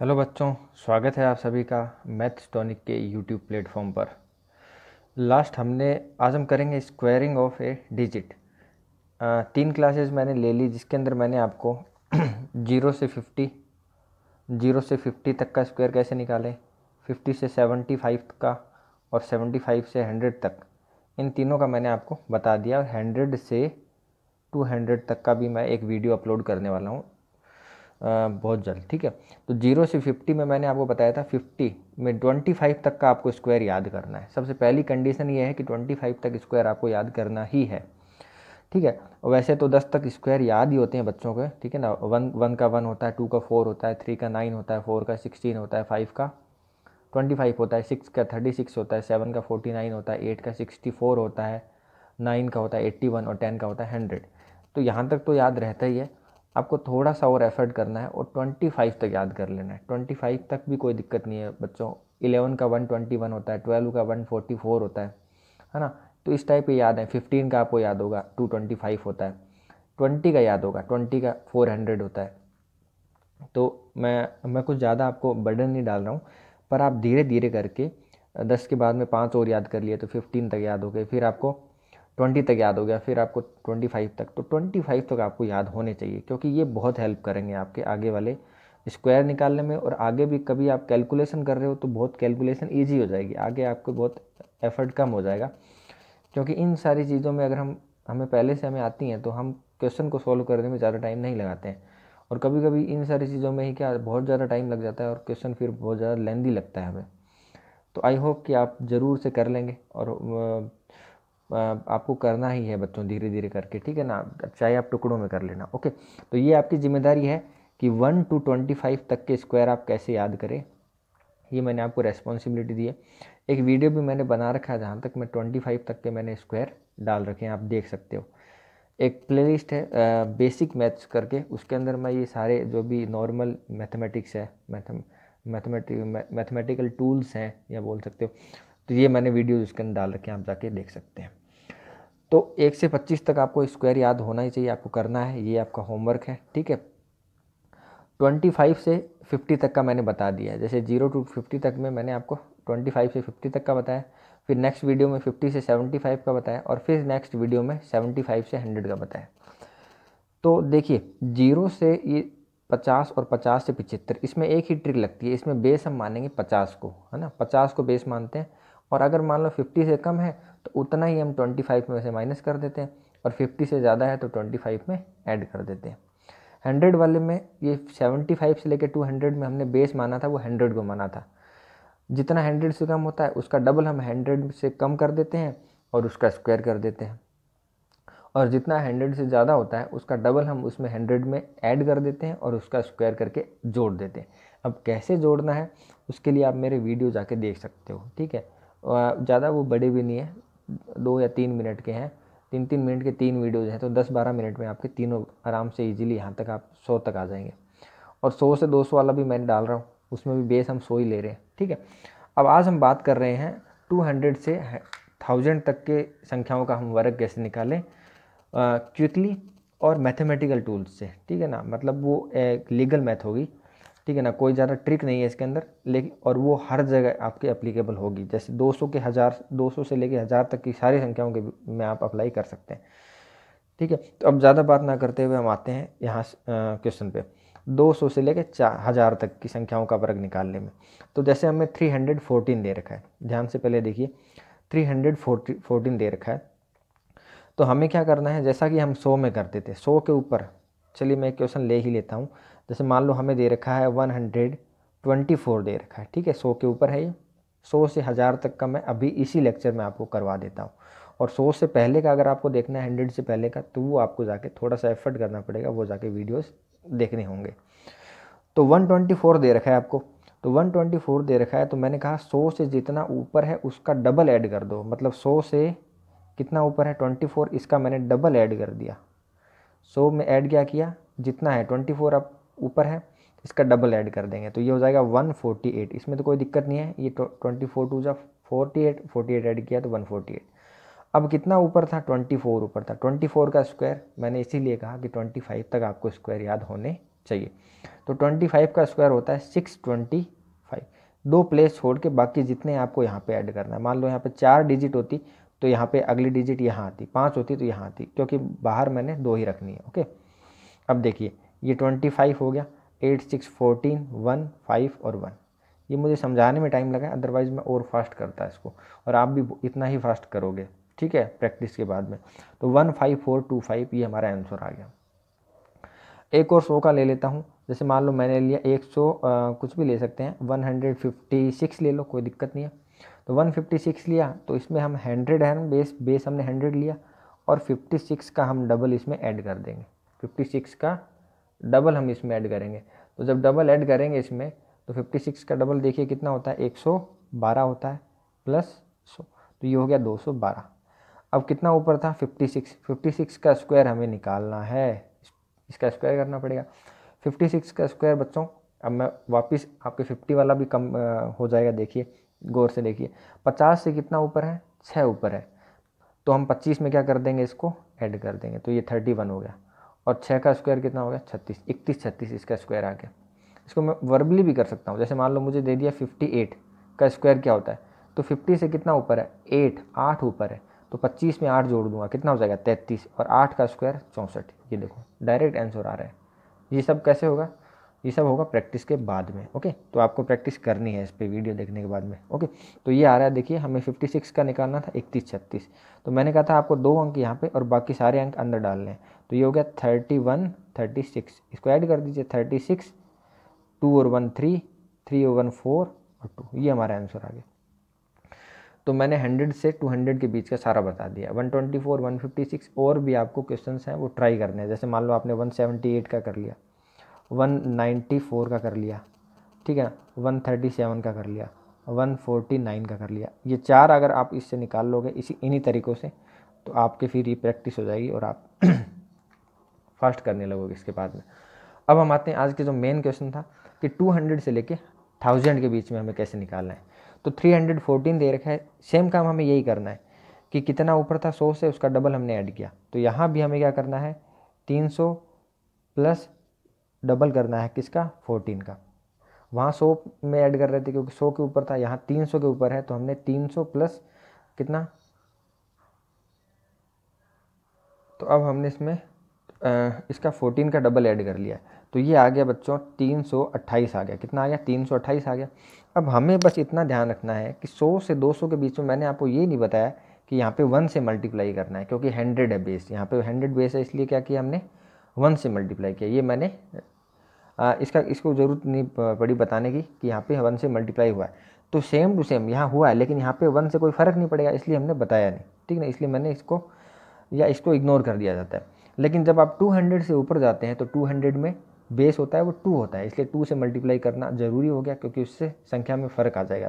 Hello बच्चों, स्वागत है आप सभी का मैथ्स टॉनिक के यूट्यूब प्लेटफॉर्म पर। आज हम करेंगे squaring of A digit. 3 classes मैंने ले ली जिसके अंदर मैंने आपको जीरो से 50 तक का स्क्वायर कैसे निकालें, 50 से 75 का और 75 से 100 तक, इन तीनों का मैंने आपको बता दिया। 100 से 200 तक का भी मैं एक वीडियो अपलोड करने वाला हूँ बहुत जल्द। ठीक है, तो 0 से 50 में मैंने आपको बताया था 50 में 25 तक का आपको स्क्वायर याद करना है। सबसे पहली कंडीशन ये है कि 25 तक स्क्वायर आपको याद करना ही है। ठीक है, वैसे तो 10 तक स्क्वायर याद ही होते हैं बच्चों के। ठीक है ना, 1 का 1 होता है, 2 का 4 होता है, 3 का 9 होता है, 4 का 16 होता है, 5 का 25 होता है, 6 का 36 होता है, 7 का 49 होता है, 8 का 64 होता है, 9 का होता है 81 और 10 का होता है 100। तो यहाँ तक तो याद रहता ही है, आपको थोड़ा सा और एफर्ट करना है और 25 तक याद कर लेना है। 25 तक भी कोई दिक्कत नहीं है बच्चों। 11 का 121 होता है, 12 का 144 होता है ना। तो इस टाइप पे याद है। 15 का आपको याद होगा 225 होता है, 20 का याद होगा 20 का 400 होता है। तो मैं कुछ ज़्यादा आपको बर्डन नहीं डाल रहा हूँ, पर आप धीरे धीरे करके 10 के बाद में 5 और याद कर लिए तो 15 तक याद हो गए, फिर आपको 20 तक याद हो गया, फिर आपको 25 तक। तो 25 तक आपको याद होने चाहिए, क्योंकि ये बहुत हेल्प करेंगे आपके आगे वाले स्क्वायर निकालने में। और आगे भी कभी आप कैलकुलेशन कर रहे हो तो बहुत कैलकुलेशन ईजी हो जाएगी, आगे आपको बहुत एफर्ट कम हो जाएगा। क्योंकि इन सारी चीज़ों में अगर हमें पहले से हमें आती हैं तो हम क्वेश्चन को सॉल्व करने में ज़्यादा टाइम नहीं लगाते हैं। और कभी कभी इन सारी चीज़ों में ही क्या बहुत ज़्यादा टाइम लग जाता है और क्वेश्चन फिर बहुत ज़्यादा लेंदी लगता है हमें। तो आई होप कि आप ज़रूर से कर लेंगे, और आपको करना ही है बच्चों, धीरे धीरे करके। ठीक है ना, चाहे आप टुकड़ों में कर लेना। ओके, तो ये आपकी जिम्मेदारी है कि 1 to 25 तक के स्क्वायर आप कैसे याद करें, ये मैंने आपको रेस्पॉन्सिबिलिटी दी है। एक वीडियो भी मैंने बना रखा है जहाँ तक मैं 25 तक के मैंने स्क्वायर डाल रखे हैं, आप देख सकते हो। एक प्लेलिस्ट है बेसिक मैथ्स करके, उसके अंदर मैं ये सारे जो भी नॉर्मल मैथमेटिक्स है, मैथमेटिकल टूल्स हैं या बोल सकते हो, तो ये मैंने वीडियो उसके अंदर डाल रखे हैं, आप जाके देख सकते हैं। तो 1 से 25 तक आपको स्क्वायर याद होना ही चाहिए, आपको करना है, ये आपका होमवर्क है। ठीक है, 25 से 50 तक का मैंने बता दिया है। जैसे 0 to 50 तक में मैंने आपको 25 से 50 तक का बताया, फिर नेक्स्ट वीडियो में 50 से 75 का बताया, और फिर नेक्स्ट वीडियो में 75 से 100 का बताया। तो देखिए, 0 से ये 50 और 50 से 75, इसमें एक ही ट्रिक लगती है। इसमें बेस हम मानेंगे 50 को, है ना, 50 को बेस मानते हैं। और अगर मान लो 50 से कम है तो उतना ही हम 25 में से माइनस कर देते हैं, और 50 से ज़्यादा है तो 25 में ऐड कर देते हैं। 100 वाले में ये 75 से लेकर 200 में हमने बेस माना था, वो 100 को माना था। जितना 100 से कम होता है उसका डबल हम 100 से कम कर देते हैं और उसका स्क्वायर कर देते हैं, और जितना 100 से ज़्यादा होता है उसका डबल हम उसमें 100 में ऐड कर देते हैं और उसका स्क्वायर करके जोड़ देते हैं। अब कैसे जोड़ना है उसके लिए आप मेरे वीडियो जाके देख सकते हो। ठीक है, ज़्यादा वो बड़े भी नहीं है, 2 या 3 मिनट के हैं, 3-3 मिनट के 3 वीडियोज़ हैं, तो 10-12 मिनट में आपके तीनों आराम से ईजिली यहाँ तक आप 100 तक आ जाएंगे। और 100 से 200 वाला भी मैंने डाल रहा हूँ, उसमें भी बेस हम 100 ही ले रहे हैं। ठीक है, अब आज हम बात कर रहे हैं 200 से 1000 तक के संख्याओं का हम वर्ग कैसे निकालें क्विकली और मैथमेटिकल टूल्स से। ठीक है ना, मतलब वो एक लीगल मैथ होगी। ठीक है ना, कोई ज़्यादा ट्रिक नहीं है इसके अंदर, लेकिन और वो हर जगह आपके एप्लीकेबल होगी। जैसे 200 के 1000, 200 से लेके 1000 तक की सारी संख्याओं के में आप अप्लाई कर सकते हैं। ठीक है, तो अब ज़्यादा बात ना करते हुए हम आते हैं यहाँ क्वेश्चन पे, 200 से लेके 1000 तक की संख्याओं का वर्ग निकालने में। तो जैसे हमें 314 दे रखा है, ध्यान से पहले देखिए, 314 दे रखा है। तो हमें क्या करना है, जैसा कि हम 100 में करते थे, 100 के ऊपर, चलिए मैं एक क्वेश्चन ले ही लेता हूँ। जैसे मान लो हमें दे रखा है 124 दे रखा है। ठीक है, 100 के ऊपर है ये। 100 से 1000 तक का मैं अभी इसी लेक्चर में आपको करवा देता हूँ। और 100 से पहले का अगर आपको देखना है, 100 से पहले का, तो वो आपको जाके थोड़ा सा एफर्ट करना पड़ेगा, वो जाके वीडियोस देखने होंगे। तो 124 दे रखा है आपको, तो 124 दे रखा है, तो मैंने कहा 100 से जितना ऊपर है उसका डबल ऐड कर दो। मतलब 100 से कितना ऊपर है 24, इसका मैंने डबल ऐड कर दिया। 100 में ऐड क्या किया, जितना है 24 अब ऊपर है, इसका डबल ऐड कर देंगे, तो ये हो जाएगा 148। इसमें तो कोई दिक्कत नहीं है, ये 24 टू जा 48, 48 ऐड किया तो 148। अब कितना ऊपर था, 24 ऊपर था। 24 का स्क्वायर मैंने इसीलिए कहा कि 25 तक आपको स्क्वायर याद होने चाहिए। तो 25 का स्क्वायर होता है 625। 2 प्लेस छोड़ के बाकी जितने आपको यहाँ पे ऐड करना है। मान लो यहाँ पे 4 डिजिट होती तो यहाँ पे अगली डिजिट यहाँ आती, 5 होती तो यहाँ आती, क्योंकि बाहर मैंने 2 ही रखनी है। ओके, अब देखिए ये 25 हो गया, 8 6 14 1 5 और 1। ये मुझे समझाने में टाइम लगा, अदरवाइज़ मैं और फास्ट करता इसको, और आप भी इतना ही फास्ट करोगे, ठीक है, प्रैक्टिस के बाद में। तो 15425 ये हमारा आंसर आ गया। एक और 100 का ले लेता हूँ। जैसे मान लो मैंने लिया 100 कुछ भी ले सकते हैं, 156 ले लो, कोई दिक्कत नहीं है। तो 156 लिया तो इसमें हम 100 है, बेस हमने 100 लिया, और 56 का हम डबल इसमें ऐड कर देंगे। 56 का डबल हम इसमें ऐड करेंगे। तो जब डबल ऐड करेंगे इसमें तो 56 का डबल देखिए कितना होता है, 112 होता है प्लस 100, तो ये हो गया 212। अब कितना ऊपर था 56 का स्क्वायर हमें निकालना है, इसका स्क्वायर करना पड़ेगा। 56 का स्क्वायर बच्चों, अब मैं वापस आपके 50 वाला भी कम हो जाएगा, देखिए गौर से देखिए। 50 से कितना ऊपर है, 6 ऊपर है, तो हम 25 में क्या कर देंगे, इसको ऐड कर देंगे, तो ये 31 हो गया। और 6 का स्क्वायर कितना हो गया 36, 31 36 इसका स्क्वायर आ गया। इसको मैं वर्बली भी कर सकता हूँ। जैसे मान लो मुझे दे दिया 58 का स्क्वायर क्या होता है, तो 50 से कितना ऊपर है 8 ऊपर है, तो 25 में 8 जोड़ दूंगा, कितना हो जाएगा 33, और 8 का स्क्वायर 64। ये देखो डायरेक्ट आंसर आ रहा है। ये सब कैसे होगा, ये सब होगा प्रैक्टिस के बाद में। ओके, तो आपको प्रैक्टिस करनी है इस पर वीडियो देखने के बाद में। ओके, तो ये आ रहा है, देखिए हमें 56 का निकालना था 31 36, तो मैंने कहा था आपको 2 अंक यहाँ पे और बाकी सारे अंक अंदर डालने हैं। तो ये हो गया 31 36, इसको ऐड कर दीजिए, 36 2 और 1 3 3 और 1 4 और 2, ये हमारा आंसर आ गया। तो मैंने 100 से 200 के बीच का सारा बता दिया। 124 156 और भी आपको क्वेश्चंस हैं वो ट्राई करने हैं। जैसे मान लो आपने 178 का कर लिया, 194 का कर लिया, ठीक है, 137 का कर लिया, 149 का कर लिया। ये 4 अगर आप इससे निकाल लोगे इन्हीं तरीक़ों से, तो आपके फिर ये प्रैक्टिस हो जाएगी और आप फास्ट करने लगोगे इसके बाद में। अब हम आते हैं आज के जो मेन क्वेश्चन था कि 200 से लेके 1000 के बीच में हमें कैसे निकालना है। तो 314 दे रखा है, सेम काम हमें यही करना है कि कितना ऊपर था 100 से, उसका डबल हमने ऐड किया। तो यहाँ भी हमें क्या करना है, 300 प्लस डबल करना है किसका, 14 का। वहाँ 100 में ऐड कर रहे थे क्योंकि 100 के ऊपर था, यहाँ 300 के ऊपर है, तो हमने 300 प्लस कितना, तो अब हमने इसमें इसका 14 का डबल ऐड कर लिया, तो ये आ गया बच्चों 328 आ गया। कितना आ गया, 328 आ गया। अब हमें बस इतना ध्यान रखना है कि 100 से 200 के बीच में मैंने आपको ये नहीं बताया कि यहाँ पे 1 से मल्टीप्लाई करना है, क्योंकि 100 है बेस, यहाँ पे 100 बेस है, इसलिए क्या किया हमने 1 से मल्टीप्लाई किया। ये मैंने इसको ज़रूरत नहीं पड़ी बताने की कि यहाँ पे 1 से मल्टीप्लाई हुआ है। तो सेम टू सेम यहाँ हुआ है, लेकिन यहाँ पे 1 से कोई फ़र्क नहीं पड़ेगा, इसलिए हमने बताया नहीं, ठीक ना, इसलिए मैंने इसको इग्नोर कर दिया जाता है। लेकिन जब आप 200 से ऊपर जाते हैं तो 200 में बेस होता है वो 2 होता है, इसलिए 2 से मल्टीप्लाई करना ज़रूरी हो गया, क्योंकि उससे संख्या में फ़र्क आ जाएगा।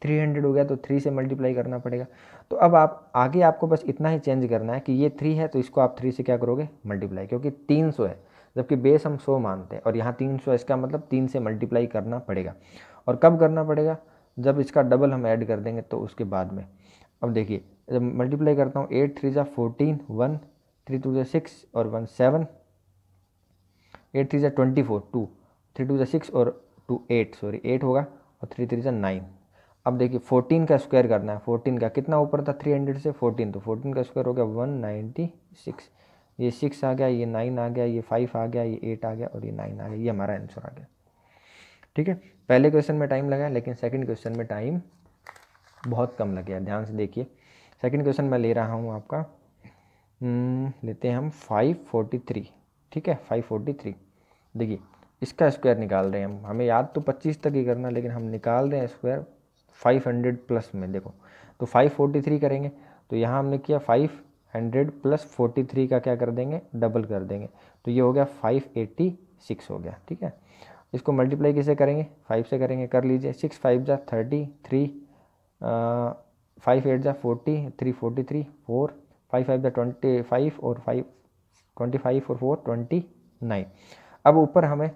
300 हो गया तो 3 से मल्टीप्लाई करना पड़ेगा। तो अब आप आगे आपको बस इतना ही चेंज करना है कि ये 3 है तो इसको आप 3 से क्या करोगे, मल्टीप्लाई, क्योंकि 300 है, जबकि बेस हम 100 मानते हैं और यहाँ 300 है, इसका मतलब 3 से मल्टीप्लाई करना पड़ेगा। और कब करना पड़ेगा, जब इसका डबल हम ऐड कर देंगे तो उसके बाद में। अब देखिए जब मल्टीप्लाई करता हूँ, 8 3 14 1 3 2 6 और 1 7, 8 3 24 2 3 2 6 और 2 8 सॉरी 8 होगा, और 3 3 9। अब देखिए 14 का स्क्वायर करना है, 14 का कितना ऊपर था 300 से 14, तो 14 का स्क्वायर हो गया 196, ये 6 आ गया, ये 9 आ गया, ये 5 आ गया, ये 8 आ गया और ये 9 आ गया, ये हमारा आंसर आ गया। ठीक है, पहले क्वेश्चन में टाइम लगा, लेकिन सेकंड क्वेश्चन में टाइम बहुत कम लग गया। ध्यान से देखिए, सेकंड क्वेश्चन मैं ले रहा हूँ आपका, लेते हैं हम 543, ठीक है 543। देखिए इसका स्क्वायर निकाल रहे हैं हम, हमें याद तो 25 तक ही करना, लेकिन हम निकाल रहे हैं स्क्वायर 500 प्लस में। देखो तो 543 करेंगे, तो यहाँ हमने किया 500 प्लस 43 का क्या कर देंगे, डबल कर देंगे, तो ये हो गया 586 हो गया। ठीक है, इसको मल्टीप्लाई किसे करेंगे, 5 से करेंगे, कर लीजिए। 6 5 जा 33, 5 8 जा 40, 3 43, 4 5 5 जा 25 और 5 25 और 4 29। अब ऊपर हमें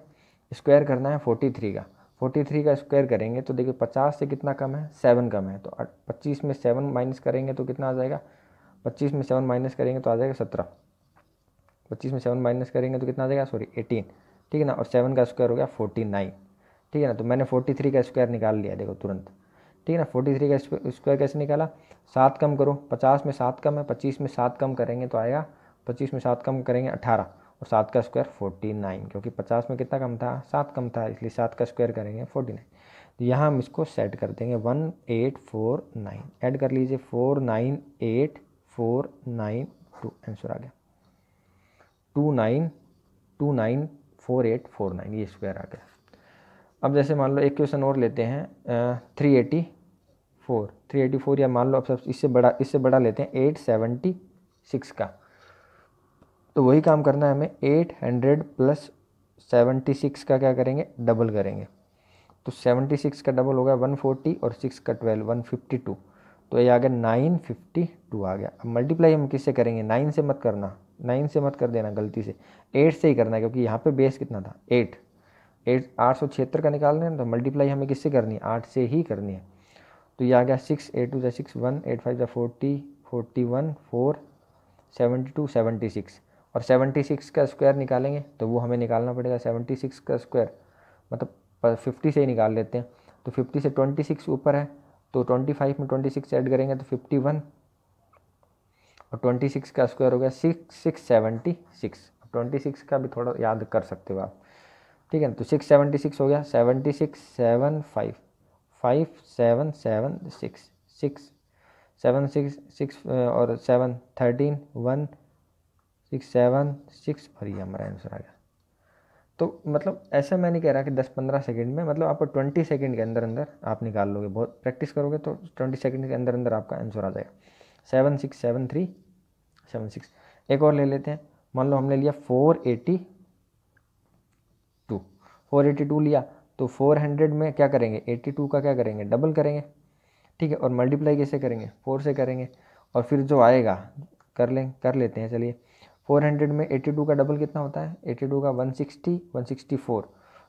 स्क्वायर करना है 43 का, 43 का स्क्वायर करेंगे तो देखिए 50 से कितना कम है, 7 कम है, तो 25 में 7 माइनस करेंगे तो कितना आ जाएगा, 25 में 7 माइनस करेंगे तो आ जाएगा 17, 25 में 7 माइनस करेंगे तो कितना आ जाएगा, सॉरी 18, ठीक है ना, और 7 का स्क्वायर हो गया 49, ठीक है ना। तो मैंने 43 का स्क्वायर निकाल लिया, देखो तुरंत, ठीक है ना। 43 का स्क्वायर कैसे निकाला, 7 कम करो, 50 में 7 कम है, 25 में 7 कम करेंगे तो आएगा, 25 में 7 कम करेंगे 18, और 7 का स्क्वायर 49, क्योंकि 50 में कितना कम था, 7 कम था, इसलिए 7 का स्क्वायर करेंगे 49। तो यहाँ हम इसको सेट कर देंगे 1849, ऐड कर लीजिए 498492, आंसर आ गया 294849, ये स्क्वायर आ गया। अब जैसे मान लो एक क्वेश्चन और लेते हैं 384, या मान लो अब सब इससे बड़ा लेते हैं 876 का। तो वही काम करना है हमें, 800 प्लस 76 का क्या करेंगे, डबल करेंगे। तो 76 का डबल हो गया 140 और 6 का 12 152, तो ये आ गया 952 आ गया। अब मल्टीप्लाई हम किससे करेंगे, 9 से मत करना, 9 से मत कर देना गलती से, 8 से ही करना है, क्योंकि यहाँ पे बेस कितना था 876 का निकालना है, तो मल्टीप्लाई हमें किससे करनी है, 8 से ही करनी है। तो ये आ गया 6, 8 2 6 1, 8 5 40 41 4 72 76, और 76 का स्क्वायर निकालेंगे तो वो हमें निकालना पड़ेगा 76 का स्क्वायर, मतलब 50 से ही निकाल लेते हैं। तो 50 से 26 ऊपर है, तो 25 में 26 ऐड करेंगे तो 51, और 26 का स्क्वायर हो गया 676। 26 का भी थोड़ा याद कर सकते हो आप, ठीक है ना। तो 676 हो गया 76 7 5 5 7 7 6 6 7 6 6 और 7 13 1 6 7 6, और ये हमारा आंसर आ गया। तो मतलब ऐसा मैं नहीं कह रहा कि 10-15 सेकंड में, मतलब आप 20 सेकंड के अंदर अंदर आप निकाल लोगे, बहुत प्रैक्टिस करोगे तो 20 सेकंड के अंदर अंदर आपका आंसर आ जाएगा। 767376। एक और ले लेते हैं, मान लो हमने लिया 482 लिया, तो 400 में क्या करेंगे, 82 का क्या करेंगे, डबल करेंगे, ठीक है। और मल्टीप्लाई कैसे करेंगे, 4 से करेंगे, और फिर जो आएगा कर लेते हैं, चलिए। 400 में 82 का डबल कितना होता है, 82 का 164,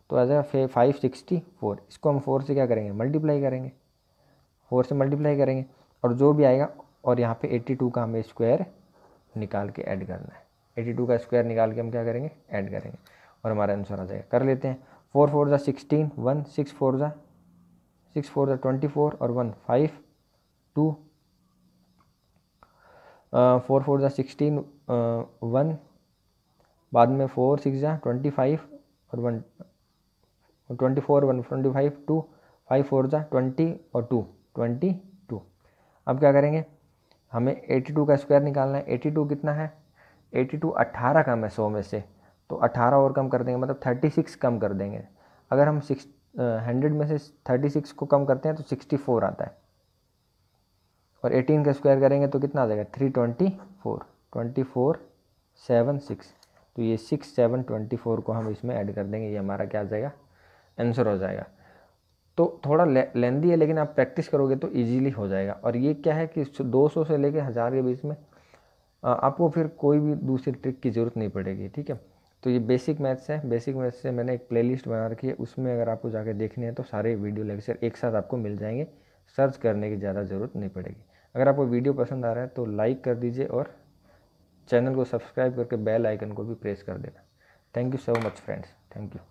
तो आ जाएगा 564। इसको हम 4 से क्या करेंगे, मल्टीप्लाई करेंगे, 4 से मल्टीप्लाई करेंगे, और जो भी आएगा, और यहाँ पे 82 का हमें स्क्वायर निकाल के ऐड करना है। 82 का स्क्वायर निकाल के हम क्या करेंगे, ऐड करेंगे, और हमारा आंसर आ जाएगा। कर लेते हैं, 4 4 जा 16 1 6 4 जा 24 और 1 5 2 4 4 जा 16 1, बाद में 4 6 जा 25 और 1 24 1 25 2 5 4 जा 20 और 2 22। अब क्या करेंगे, हमें 82 का स्क्वायर निकालना है। 82 कितना है, 82 18 कम है 100 में से, तो 18 और कम कर देंगे, मतलब 36 कम कर देंगे। अगर हम 100 में से 36 को कम करते हैं तो 64 आता है, और 18 का स्क्वायर करेंगे तो कितना आ जाएगा, 324 24 7 6, तो ये 6 7 24 को हम इसमें ऐड कर देंगे, ये हमारा क्या आ जाएगा, आंसर हो जाएगा। तो थोड़ा लेंदी है, लेकिन आप प्रैक्टिस करोगे तो इजीली हो जाएगा। और ये क्या है कि 200 से लेके 1000 के बीच में आपको फिर कोई भी दूसरी ट्रिक की ज़रूरत नहीं पड़ेगी, ठीक है। तो ये बेसिक मैथ्स है, बेसिक मैथ्स से मैंने एक प्लेलिस्ट बना रखी है, उसमें अगर आपको जाके देखने हैं तो सारे वीडियो लेक्चर एक साथ आपको मिल जाएंगे, सर्च करने की ज़्यादा ज़रूरत नहीं पड़ेगी। अगर आपको वीडियो पसंद आ रहा है तो लाइक कर दीजिए, और चैनल को सब्सक्राइब करके बेल आइकन को भी प्रेस कर देना। Thank you so much friends, thank you.